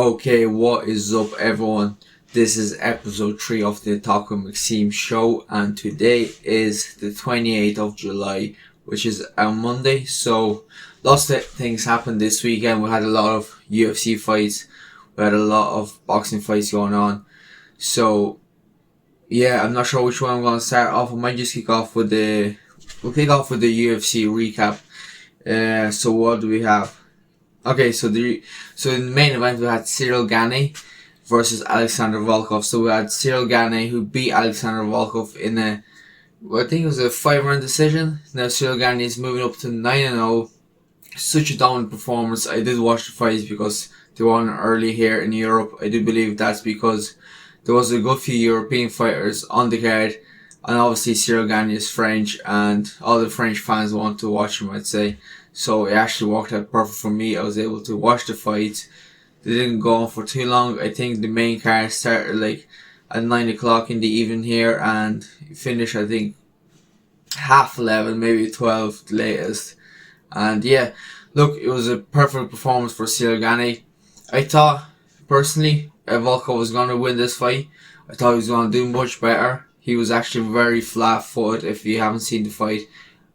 Okay, what is up everyone? This is episode 3 of the Talk With Maksim show, and today is the 28th of July, which is a Monday. So lots of things happened this weekend. We had a lot of UFC fights, we had a lot of boxing fights going on. So yeah, I'm not sure which one I'm going to start off. I might just we'll kick off with the UFC recap. So what do we have? Okay, so in the main event we had Cyril Gane versus Alexander Volkov. So we had Cyril Gane who beat Alexander Volkov in I think it was a 5-round decision. Now Cyril Gane is moving up to 9-0. Such a dominant performance. I did watch the fights because they were on early here in Europe. I do believe that's because there was a good few European fighters on the card, and obviously Cyril Gane is French and all the French fans want to watch him, I'd say. So it actually worked out perfect for me. I was able to watch the fights. They didn't go on for too long. I think the main card started at 9 o'clock in the evening here and finished I think half 11, maybe 12 the latest. And yeah, look, it was a perfect performance for Cyril Gane. I thought personally Volkov was going to win this fight. I thought he was going to do much better. He was actually very flat-footed if you haven't seen the fight.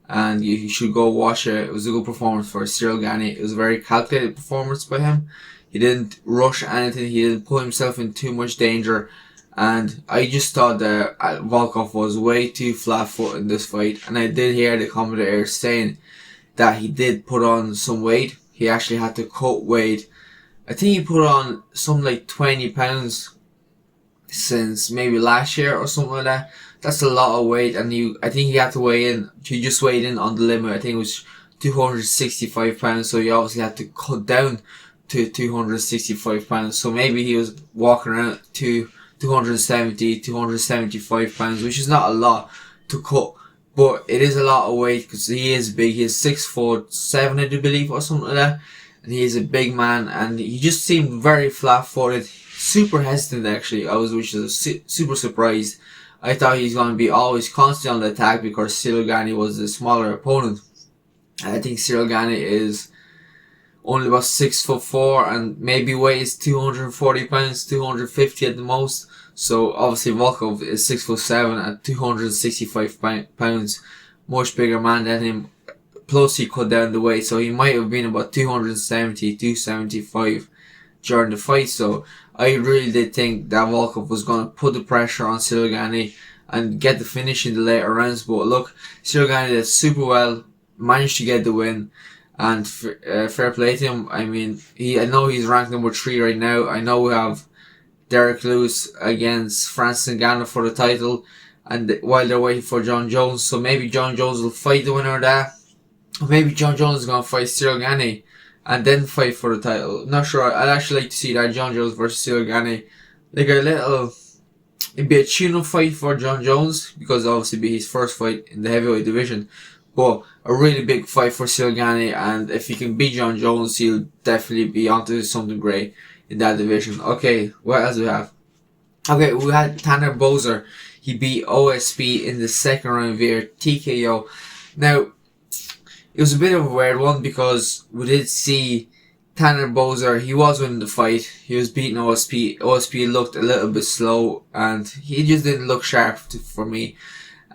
And you should go watch it. It was a good performance for Cyril Gane. It was a very calculated performance by him. He didn't rush anything. He didn't put himself in too much danger. And I just thought that Volkov was way too flat-footed in this fight. And I did hear the commentator saying that he did put on some weight. He actually had to cut weight. I think he put on something like 20 pounds since maybe last year or something like that. That's a lot of weight, and I think he had to weigh in. He just weighed in on the limit. I think it was 265 pounds, so he obviously had to cut down to 265 pounds. So maybe he was walking around to 270, 275 pounds, which is not a lot to cut, but it is a lot of weight because he is big. He is 6'7", I do believe, or something like that, and he is a big man, and he just seemed very flat-footed, super hesitant actually. Which is super surprised. I thought he's going to be always constantly on the attack because Cyril Gane was the smaller opponent. I think Cyril Gane is only about 6'4" and maybe weighs 240 pounds, 250 at the most. So obviously Volkov is 6'7" at 265 pounds, much bigger man than him. Plus he cut down the weight, so he might have been about 270, 275 during the fight. So I really did think that Volkov was going to put the pressure on Cyril Gane and get the finish in the later rounds. But look, Cyril Gane did super well, managed to get the win, and fair play to him. I mean, I know he's ranked number 3 right now. I know we have Derek Lewis against Francis Ngannou for the title, and while they're waiting for John Jones, so maybe John Jones will fight the winner of that. Or maybe John Jones is going to fight Cyril Gane and then fight for the title. Not sure. I'd actually like to see that John Jones versus Cyril Gane. It'd be a tune-up fight for John Jones because obviously it'd be his first fight in the heavyweight division. But a really big fight for Cyril Gane, and if he can beat John Jones, he'll definitely be onto something great in that division. Okay, what else do we have? Okay, we had Tanner Boser. He beat OSP in the second round via TKO. Now, it was a bit of a weird one because we did see Tanner Boser, he was winning the fight. He was beating OSP. OSP looked a little bit slow and he just didn't look sharp for me.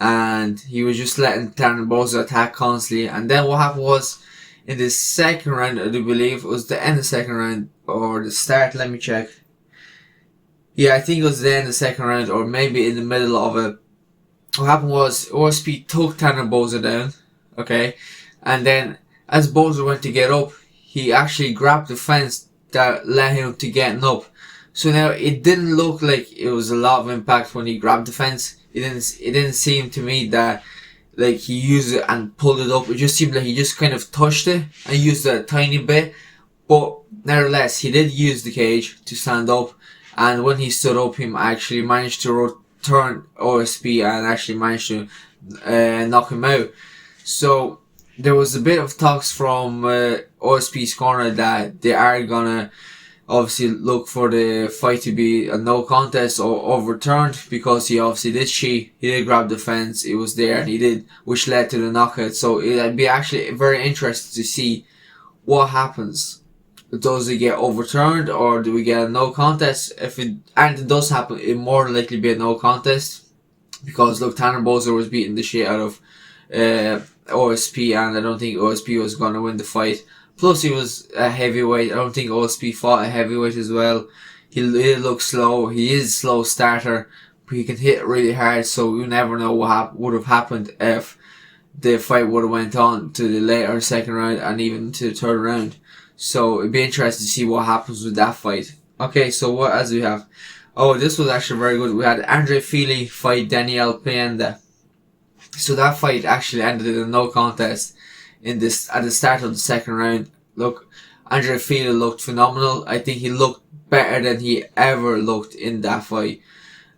And he was just letting Tanner Boser attack constantly. And then what happened was, in the second round, I do believe, it was the end of the second round or the start, let me check. Yeah, I think it was the end of the second round or maybe in the middle of it. What happened was OSP took Tanner Boser down, okay? And then, as Boser went to get up, he actually grabbed the fence that led him to getting up. So now, it didn't look like it was a lot of impact when he grabbed the fence. It didn't seem to me that, he used it and pulled it up. It just seemed like he just kind of touched it and used it a tiny bit. But, nevertheless, he did use the cage to stand up. And when he stood up, he actually managed to return OSP and actually managed to knock him out. So, there was a bit of talks from OSP's corner that they are gonna obviously look for the fight to be a no contest or overturned because he obviously did cheat. He did grab the fence, it was there, and he did, which led to the knockout. So it'd be actually very interesting to see what happens does it get overturned or do we get a no contest? If it does happen, it more than likely be a no contest, because look, Tanner Boser was beating the shit out of OSP, and I don't think OSP was going to win the fight. Plus, he was a heavyweight. I don't think OSP fought a heavyweight as well. He looks slow. He is a slow starter, but he can hit really hard. So you never know what would have happened if the fight would have went on to the later second round and even to the third round. So it'd be interesting to see what happens with that fight. Okay, so what else do we have? Oh, this was actually very good. We had Andre Fili fight Daniel Pienda. So that fight actually ended in a no contest at the start of the second round. Look, Andre Fili looked phenomenal. I think he looked better than he ever looked in that fight.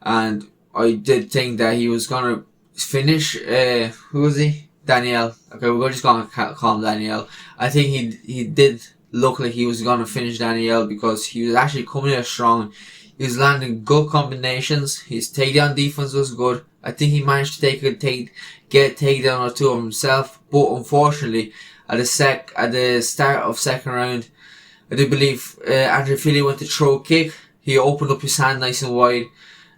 And I did think that he was gonna finish, who was he? Daniel. Okay, we're just gonna call him Daniel. I think he did look like he was gonna finish Daniel, because he was actually coming out strong. He was landing good combinations. His takedown defense was good. I think he managed to get a takedown or two of himself, but unfortunately, at the start of second round, I do believe Andre Fili went to throw a kick. He opened up his hand nice and wide,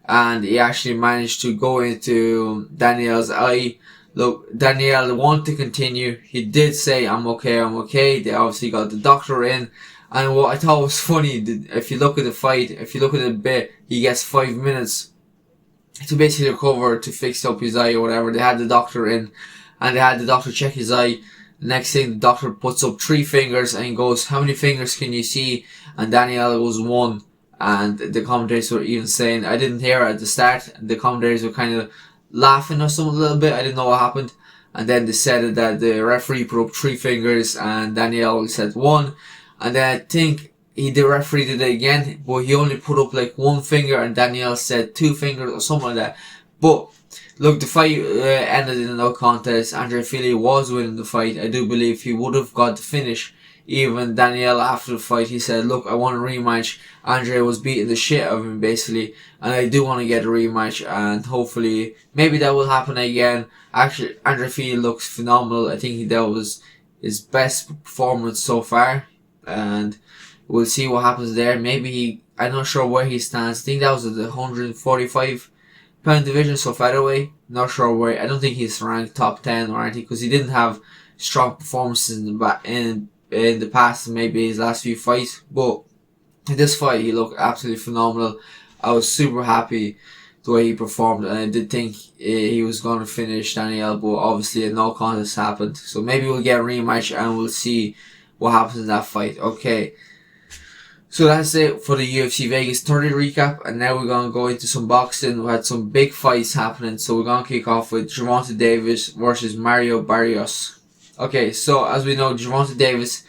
and he actually managed to go into Daniel's eye. Look, Daniel wanted to continue. He did say, I'm okay. They obviously got the doctor in. And what I thought was funny, if you look at the fight, if you look at the bit, he gets 5 minutes to basically recover, to fix up his eye or whatever. They had the doctor in, and they had the doctor check his eye. The next thing, the doctor puts up 3 fingers and goes, how many fingers can you see? And Daniel goes 1. And the commentators were even saying, I didn't hear it at the start. The commentators were kind of laughing or something a little bit. I didn't know what happened. And then they said that the referee put up 3 fingers and Daniel said 1. And then I think the referee did it again, but he only put up like 1 finger and Daniel said 2 fingers or something like that. But look, the fight ended in a no contest. Andre Fili was winning the fight. I do believe he would have got the finish. Even Daniel, after the fight, he said, look, I want a rematch. Andre was beating the shit out of him, basically, and I do want to get a rematch, and hopefully maybe that will happen again. Actually, Andre Fili looks phenomenal. I think that was his best performance so far, and we'll see what happens there. Maybe I'm not sure where he stands. I think that was at the 145-pound division, so featherweight. Not sure where. I don't think he's ranked top 10 or anything, because he didn't have strong performances in the past, maybe his last few fights. But in this fight, he looked absolutely phenomenal. I was super happy the way he performed, and I did think he was going to finish Daniel, but obviously a no contest happened. So maybe we'll get a rematch and we'll see what happens in that fight. Okay. So that's it for the UFC Vegas 30 recap, and now we're going to go into some boxing. We had some big fights happening, so we're going to kick off with Gervonta Davis versus Mario Barrios. Okay, so as we know, Gervonta Davis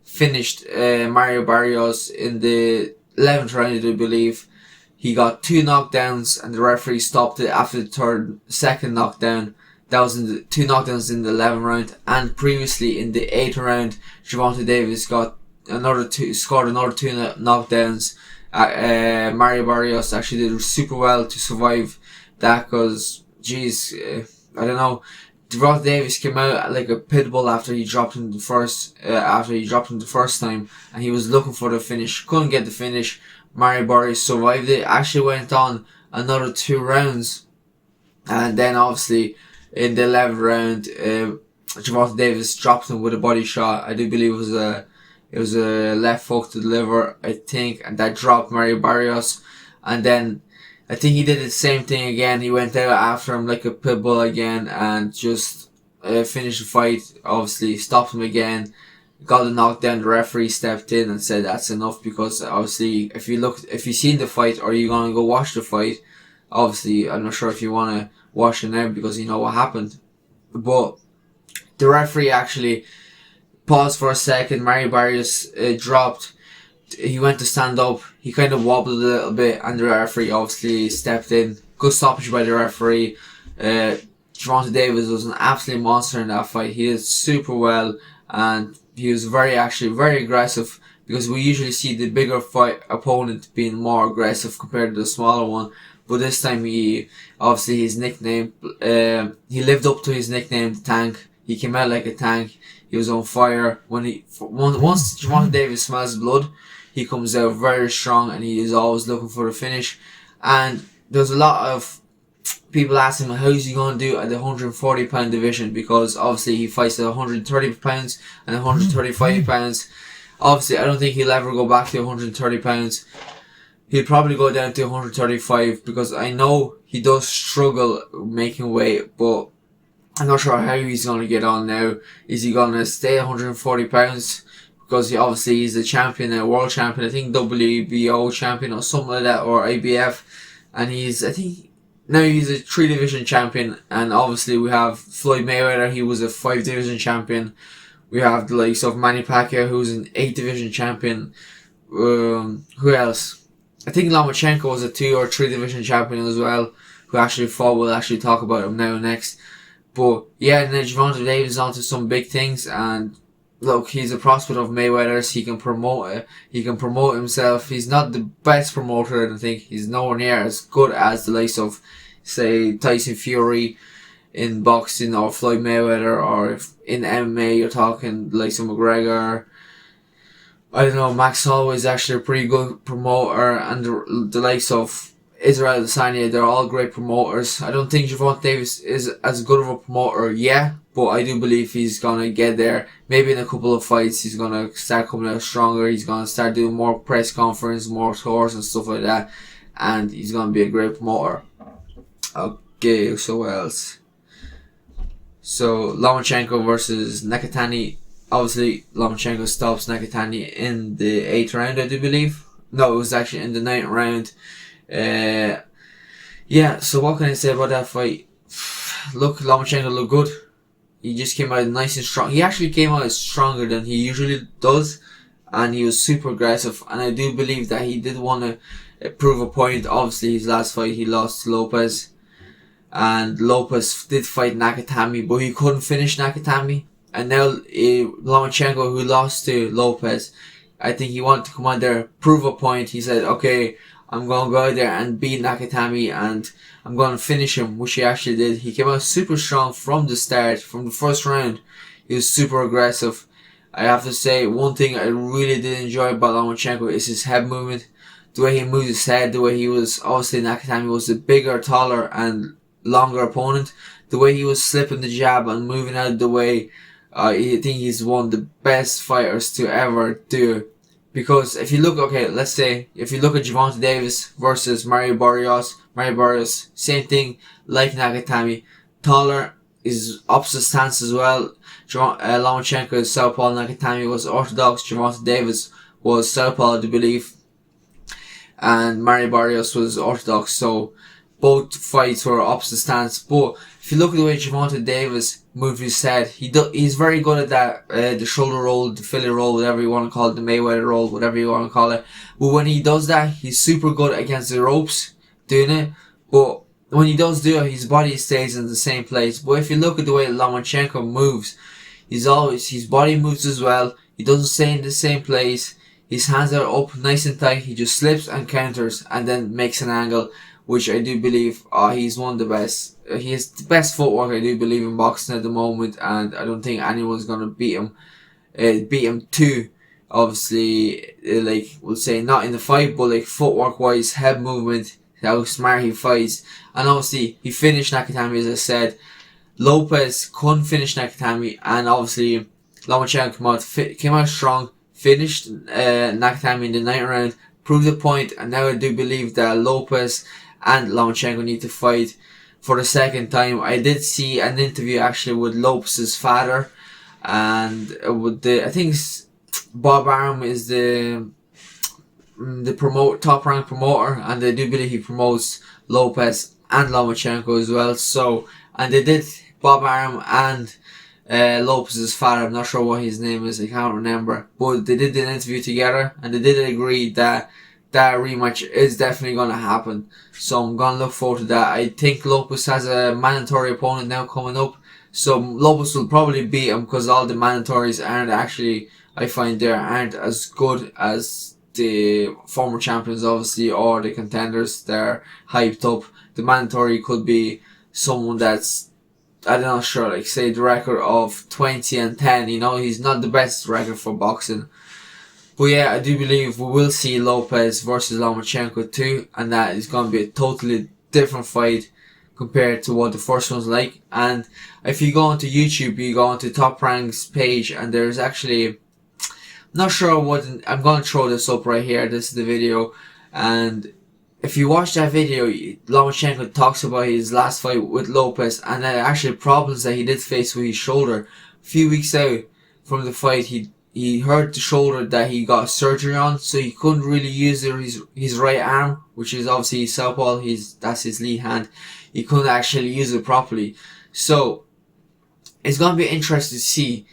finished Mario Barrios in the 11th round, I believe. He got 2 knockdowns, and the referee stopped it after the second knockdown. That was in the 2 knockdowns in the 11th round, and previously in the 8th round, Gervonta Davis scored another 2 knockdowns. Mario Barrios actually did super well to survive that, because, I don't know. Gervonta Davis came out like a pit bull after he dropped him the first time, and he was looking for the finish. Couldn't get the finish. Mario Barrios survived it. Actually went on another 2 rounds, and then obviously in the 11th round, Gervonta Davis dropped him with a body shot. I do believe it was a left hook to the liver, I think, and that dropped Mario Barrios. And then I think he did the same thing again. He went out after him like a pit bull again and just finished the fight. Obviously stopped him again, got the knockdown. The referee stepped in and said that's enough, because obviously if you've seen the fight or you're gonna go watch the fight, obviously I'm not sure if you wanna watch it now because you know what happened. But the referee actually paused for a second. Mario Barrios dropped. He went to stand up. He kind of wobbled a little bit, and the referee obviously stepped in. Good stoppage by the referee. Gervonta Davis was an absolute monster in that fight. He did super well, and he was very aggressive, because we usually see the bigger fight opponent being more aggressive compared to the smaller one. But this time he lived up to his nickname, the Tank. He came out like a tank. He was on fire. Once Gervonta Davis smells blood, he comes out very strong, and he is always looking for the finish. And there's a lot of people asking him how's he going to do at the 140 pound division, because obviously he fights at 130 pounds and 135 pounds. Obviously, I don't think he'll ever go back to 130 pounds. He'll probably go down to 135, because I know he does struggle making weight, but I'm not sure how he's going to get on now. Is he going to stay 140 pounds? Because he's the champion, a world champion, I think WBO champion or something like that, or IBF. And now he's a 3 division champion. And obviously we have Floyd Mayweather, he was a 5 division champion. We have the likes of Manny Pacquiao, who's an 8 division champion. Who else? I think Lomachenko was a 2 or 3 division champion as well, who actually fought. We'll actually talk about him now next. But yeah, and then Gervonta Davis is onto some big things, and look, he's a prospect of Mayweather's. He can promote it. He can promote himself. He's not the best promoter, I don't think. He's nowhere near as good as the likes of, say, Tyson Fury in boxing, or Floyd Mayweather, or if in MMA you're talking the likes of McGregor. I don't know, Max Holloway is actually a pretty good promoter, and the likes of Israel Adesanya, they're all great promoters. I don't think Gervonta Davis is as good of a promoter yet, but I do believe he's gonna get there. Maybe in a couple of fights he's gonna start coming out stronger. He's gonna start doing more press conference, more tours and stuff like that, and he's gonna be a great promoter. Okay, so what else? So Lomachenko versus Nakatani. Obviously, Lomachenko stops Nakatani in the 8th round, I do believe. No, it was actually in the 9th round. Yeah, so what can I say about that fight? Look, Lomachenko looked good. He just came out nice and strong. He actually came out stronger than he usually does, and he was super aggressive. And I do believe that he did want to prove a point. Obviously, his last fight he lost to Lopez, and Lopez did fight Nakatani, but he couldn't finish Nakatani. And now Lomachenko, who lost to Lopez, I think he wanted to come out there, prove a point. He said, okay, I'm going to go out there and beat Nakatani, and I'm going to finish him, which he actually did. He came out super strong from the start, from the first round. He was super aggressive. I have to say, one thing I really did enjoy about Lomachenko is his head movement. The way he moved his head, the way he was, obviously Nakatani was a bigger, taller and longer opponent. The way he was slipping the jab and moving out of the way, I think he's one of the best fighters to ever do. Because if you look, okay, let's say, if you look at Gervonta Davis versus Mario Barrios, same thing, like Nakatani, taller, is opposite stance as well. Lomachenko is southpaw, Nakatani was orthodox, Gervonta Davis was southpaw, I do believe, and Mario Barrios was orthodox, so both fights were opposite stance. But if you look at the way Gervonta Davis moved his head, he's very good at that, the shoulder roll, the Philly roll, whatever you want to call it, the Mayweather roll, whatever you want to call it. But when he does that, he's super good against the ropes doing it. But when he does do it, his body stays in the same place. But if you look at the way Lomachenko moves, his body moves as well. He doesn't stay in the same place. His hands are up nice and tight. He just slips and counters and then makes an angle, which I do believe he's one of the best. He has the best footwork, I do believe, in boxing at the moment, and I don't think anyone's gonna beat him too. Obviously, like we'll say, not in the fight, but like footwork wise, head movement, how smart he fights, and obviously he finished Nakatani, as I said. Lopez couldn't finish Nakatani, and obviously Lomachenko came out strong, finished Nakatani in the 9th round, proved the point, and now I do believe that Lopez and Lomachenko need to fight for the 2nd time. I did see an interview actually with Lopez's father, and with I think Bob Arum is the top ranked promoter, and I do believe he promotes Lopez and Lomachenko as well. So, and they did, Bob Arum and Lopez's father, I'm not sure what his name is, I can't remember, but they did an interview together, and they did agree that that rematch is definitely going to happen. So I'm going to look forward to that. I think Lopez has a mandatory opponent now coming up, so Lopez will probably beat him, because all the mandatories aren't actually, I find they aren't as good as the former champions, obviously, or the contenders. They're hyped up. The mandatory could be someone that's I'm not sure, like say the record of 20-10. You know, he's not the best record for boxing. But yeah, I do believe we will see Lopez versus Lomachenko too, and that is going to be a totally different fight compared to what the first one's like. And if you go onto YouTube, you go onto Top Rank's page, and there's actually, not sure what, I'm going to throw this up right here. This is the video, and if you watch that video, Lomachenko talks about his last fight with Lopez and the actually problems that he did face with his shoulder. A few weeks out from the fight, he hurt the shoulder that he got surgery on, so he couldn't really use his right arm, which is obviously his southpaw. That's his lead hand. He couldn't actually use it properly. So it's gonna be interesting to see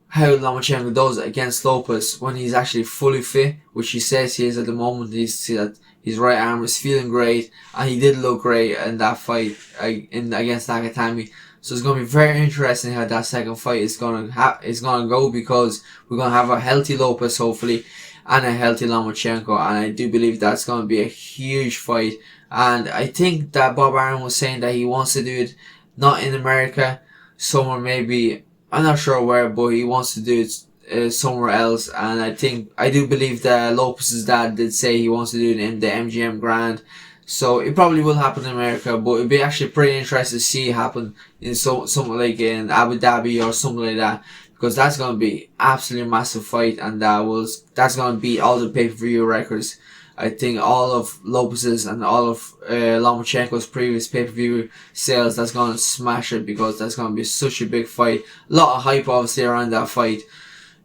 how Lomachenko does against Lopez when he's actually fully fit, which he says he is at the moment. He's see that his right arm is feeling great, and he did look great in that fight against Nakatami. So it's gonna be very interesting how that second fight is gonna go, because we're gonna have a healthy Lopez hopefully, and a healthy Lomachenko, and I do believe that's gonna be a huge fight. And I think that Bob Arum was saying that he wants to do it not in America, somewhere maybe, I'm not sure where, but he wants to do it somewhere else. And I do believe that Lopez's dad did say he wants to do it in the MGM Grand. So it probably will happen in America, but it'd be actually pretty interesting to see it happen in something like in Abu Dhabi or something like that, because that's gonna be absolutely massive fight, and that's gonna beat all the pay-per-view records. I think all of Lopez's and all of Lomachenko's previous pay-per-view sales, that's gonna smash it, because that's gonna be such a big fight. A lot of hype obviously around that fight.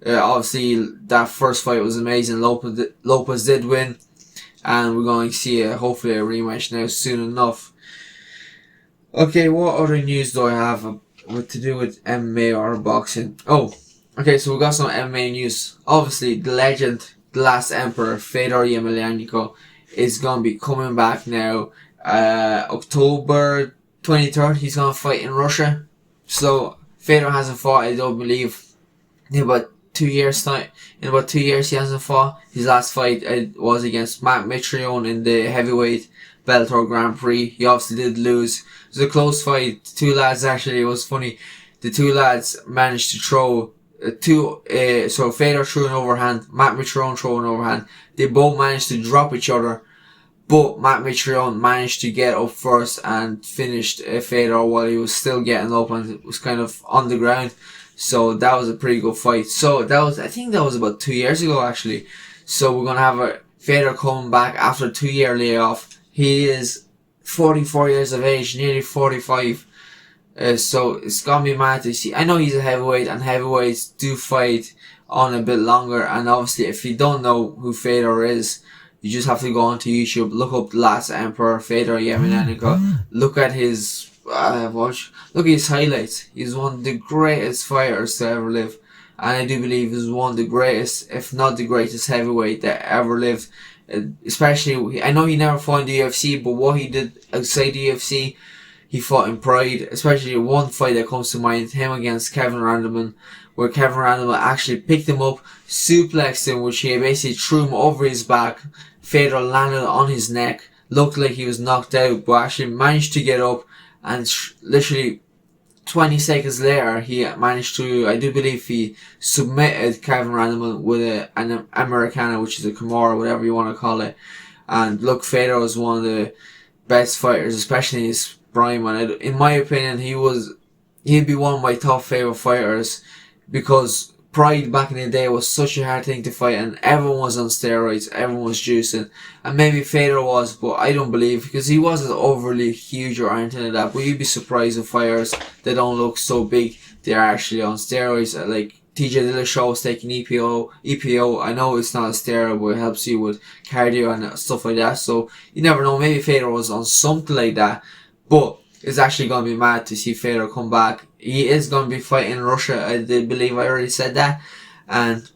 Obviously that first fight was amazing. Lopez did win, and we're going to see hopefully a rematch now soon enough. Okay, what other news do I have to do with MMA or boxing? Oh, okay, so we got some MMA news. Obviously, the legend, the last emperor, Fedor Emelianenko, is going to be coming back now. October 23rd, he's going to fight in Russia. So, Fedor hasn't fought, I don't believe, in about 2 years time. In about 2 years he hasn't fought. His last fight was against Matt Mitrione in the heavyweight Bellator Grand Prix. He obviously did lose. It was a close fight. Two lads, actually, it was funny. The two lads managed to throw so Fedor threw an overhand, Matt Mitrione threw an overhand. They both managed to drop each other, but Matt Mitrione managed to get up first and finished Fedor while he was still getting up and was kind of on the ground. So that was a pretty good fight. So I think that was about 2 years ago actually. So we're gonna have a Fedor coming back after a 2-year layoff. He is 44 years of age, nearly 45. So it's gonna be mad to see. I know he's a heavyweight, and heavyweights do fight on a bit longer. And obviously, if you don't know who Fedor is, you just have to go onto YouTube, look up the last emperor, Fedor Emelianenko. Look at his look at his highlights. He's one of the greatest fighters to ever live, and I do believe he's one of the greatest, if not the greatest heavyweight that ever lived. Especially, I know he never fought in the UFC, but what he did outside the UFC, he fought in Pride. Especially one fight that comes to mind, him against Kevin Randleman, where Kevin Randleman actually picked him up, suplexed him, which he basically threw him over his back. Fedor landed on his neck, looked like he was knocked out, but actually managed to get up, and literally 20 seconds later, he managed to, I do believe he submitted Kevin Randleman with an Americana, which is a Kimura, whatever you want to call it. And look, Fedor was one of the best fighters, especially in his prime. And in my opinion, he'd be one of my top favorite fighters, because Pride back in the day was such a hard thing to fight, and everyone was on steroids, everyone was juicing, and maybe Fedor was, but I don't believe, because he wasn't overly huge or anything like that. But you'd be surprised with fighters that don't look so big, they're actually on steroids. Like TJ Dillashaw was taking EPO. I know it's not a steroid, but it helps you with cardio and stuff like that. So you never know, maybe Fedor was on something like that. But it's actually going to be mad to see Fedor come back. He is going to be fighting in Russia. I did believe I already said that. And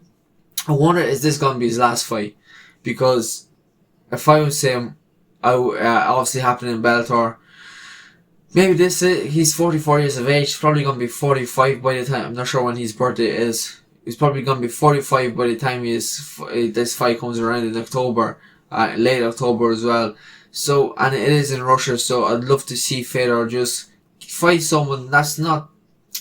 I wonder, is this going to be his last fight? Because if I would say obviously happening in Bellator, maybe he's 44 years of age. He's probably going to be 45 by the time. I'm not sure when his birthday is. He's probably going to be 45 by the time this fight comes around in October. Late October as well. So, and it is in Russia, so I'd love to see Fedor just fight someone that's not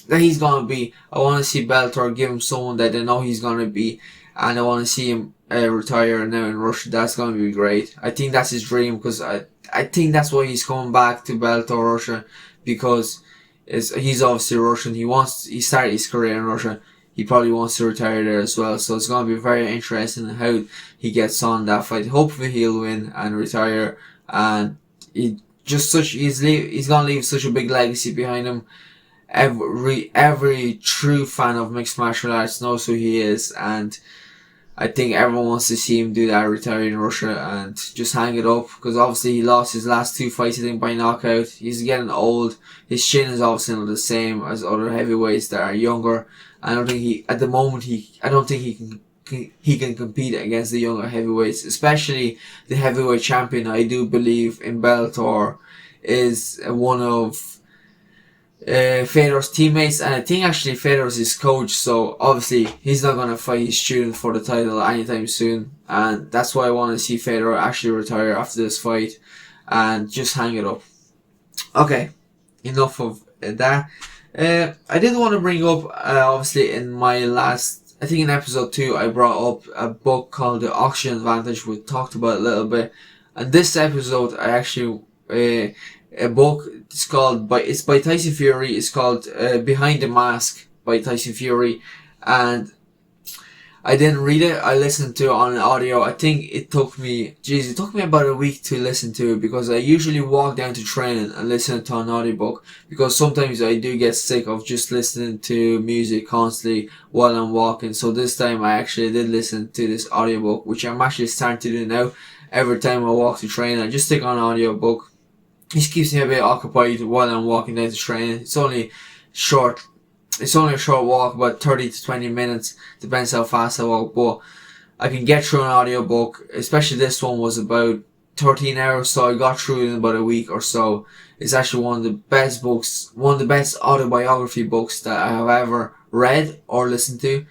that he's gonna be. I want to see Bellator give him someone that they know he's gonna be, and I want to see him retire now in Russia. That's gonna be great. I think that's his dream, because I think that's why he's coming back to Bellator Russia, because he's obviously Russian. He started his career in Russia. He probably wants to retire there as well. So it's gonna be very interesting how he gets on that fight. Hopefully he'll win and retire, and he's gonna leave such a big legacy behind him. Every true fan of mixed martial arts knows who he is, and I think everyone wants to see him do that, retire in Russia and just hang it up, because obviously he lost his last 2 fights, I think, by knockout. He's getting old. His chin is obviously not the same as other heavyweights that are younger. I don't think he can compete against the younger heavyweights, especially the heavyweight champion. I do believe in Bellator is one of Fedor's teammates, and I think actually Fedor's his coach, so obviously he's not going to fight his student for the title anytime soon, and that's why I want to see Fedor actually retire after this fight and just hang it up. Okay, enough of that. I did want to bring up, obviously in my last, I think in episode 2, I brought up a book called The Oxygen Advantage. We talked about it a little bit, and this episode I actually a book. It's by Tyson Fury. It's called Behind the Mask by Tyson Fury, and I didn't read it. I listened to it on an audio. I think it took me about a week to listen to it, because I usually walk down to training and listen to an audiobook, because sometimes I do get sick of just listening to music constantly while I'm walking. So this time I actually did listen to this audiobook, which I'm actually starting to do now. Every time I walk to train, I just stick on an audiobook. It keeps me a bit occupied while I'm walking down to training. It's only a short walk, about 30 to 20 minutes, depends how fast I walk, but I can get through an audiobook. Especially this one was about 13 hours, so I got through it in about a week or so. It's actually one of the best books, one of the best autobiography books that I have ever read or listened to,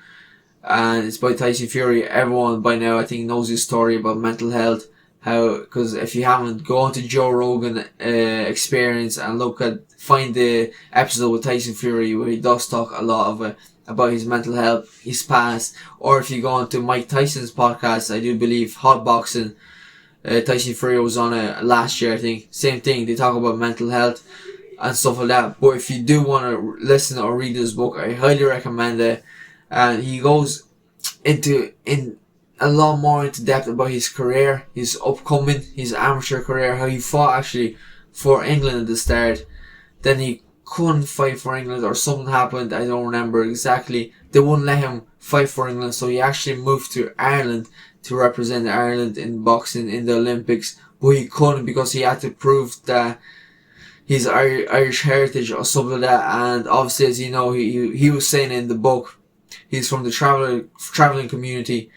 and it's by Tyson Fury. Everyone by now I think knows his story about mental health. Because if you haven't, go on to Joe Rogan Experience and find the episode with Tyson Fury where he does talk a lot of about his mental health, his past. Or if you go on to Mike Tyson's podcast, I do believe Hot Boxing, Tyson Fury was on it last year, I think. Same thing, they talk about mental health and stuff like that. But if you do want to listen or read this book, I highly recommend it. And he goes in a lot more into depth about his career, his amateur career, how he fought actually for England at the start. Then he couldn't fight for England, or something happened, I don't remember exactly. They wouldn't let him fight for England, so he actually moved to Ireland to represent Ireland in boxing in the Olympics. But he couldn't, because he had to prove that his Irish heritage or something like that. And obviously, as you know, he was saying in the book, he's from the traveling community.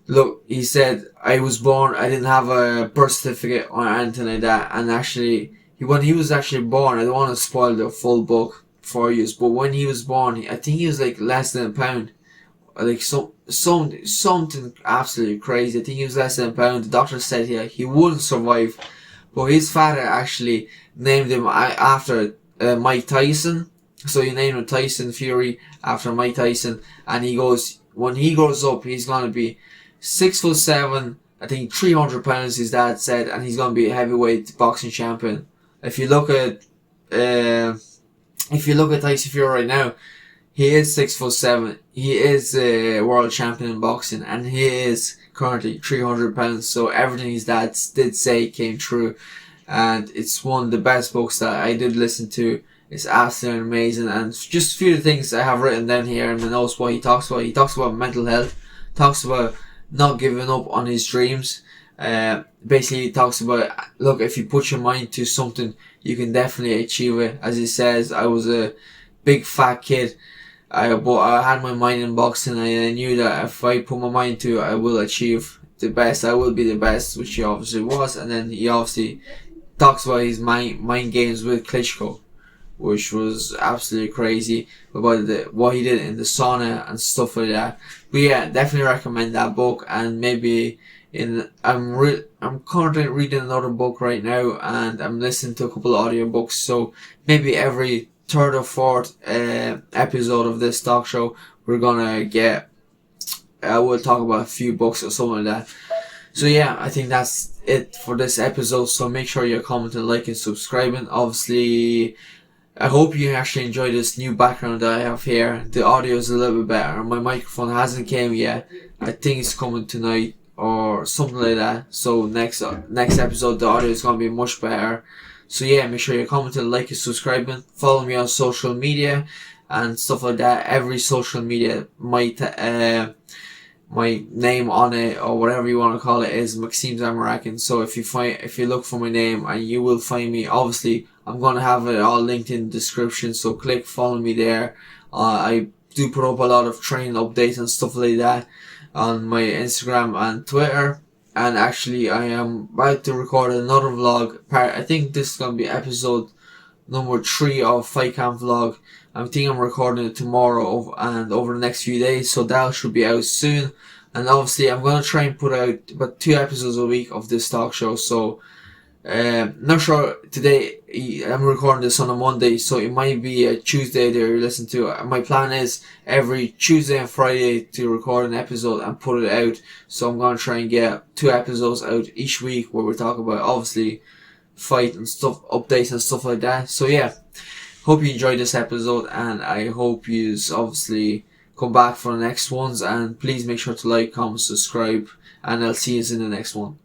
Look, he said, I didn't have a birth certificate or anything like that. And actually, when he was actually born, I don't want to spoil the full book for you, but when he was born, I think he was like less than a pound. Like something absolutely crazy. I think he was less than a pound. The doctor said he wouldn't survive. But his father actually named him after Mike Tyson. So he named him Tyson Fury after Mike Tyson. And he goes, when he grows up, he's going to be 6'7", I think 300 pounds, his dad said, and he's going to be a heavyweight boxing champion. If you look at Tyson Fury right now, he is 6'7". He is a world champion in boxing, and he is currently 300 pounds. So everything his dad did say came true, and it's one of the best books that I did listen to. It's absolutely amazing, and just a few of the things I have written down here in my notes. What he talks about, mental health, talks about not giving up on his dreams. Basically, he talks about, look, if you put your mind to something, you can definitely achieve it. As he says, I was a big fat kid, but I had my mind in boxing, and I knew that if I put my mind to it, I will achieve the best. I will be the best, which he obviously was. And then he obviously talks about his mind games with Klitschko, which was absolutely crazy, about what he did in the sauna and stuff like that. But yeah, definitely recommend that book, and maybe I'm currently reading another book right now, and I'm listening to a couple of audiobooks. So maybe every third or fourth episode of this talk show, we're gonna get. We'll talk about a few books or something like that. So yeah, I think that's it for this episode. So make sure you're commenting, liking, subscribing. Obviously, I hope you actually enjoy this new background that I have here. The audio is a little bit better. My microphone hasn't came yet. I think it's coming tonight or something like that. So next episode, the audio is gonna be much better. So yeah, make sure you're commenting, liking, subscribing. Follow me on social media and stuff like that. Every social media might my name on it or whatever you want to call it is Maksim Zamarakin. So if you look for my name, and you will find me. Obviously, I'm gonna have it all linked in the description. So click follow me there. I do put up a lot of training updates and stuff like that on my Instagram and Twitter. And actually, I am about to record another vlog. I think this is gonna be episode number 3 of Fight Camp Vlog. I think I'm recording it tomorrow and over the next few days, so that should be out soon. And obviously, I'm gonna try and put out about 2 episodes a week of this talk show. So, not sure today. I'm recording this on a Monday, so it might be a Tuesday that you listen to. My plan is every Tuesday and Friday to record an episode and put it out. So I'm gonna try and get 2 episodes out each week where we talk about obviously fight and stuff, updates and stuff like that. So yeah, hope you enjoyed this episode, and I hope you obviously come back for the next ones. And please make sure to like, comment, subscribe, and I'll see you in the next one.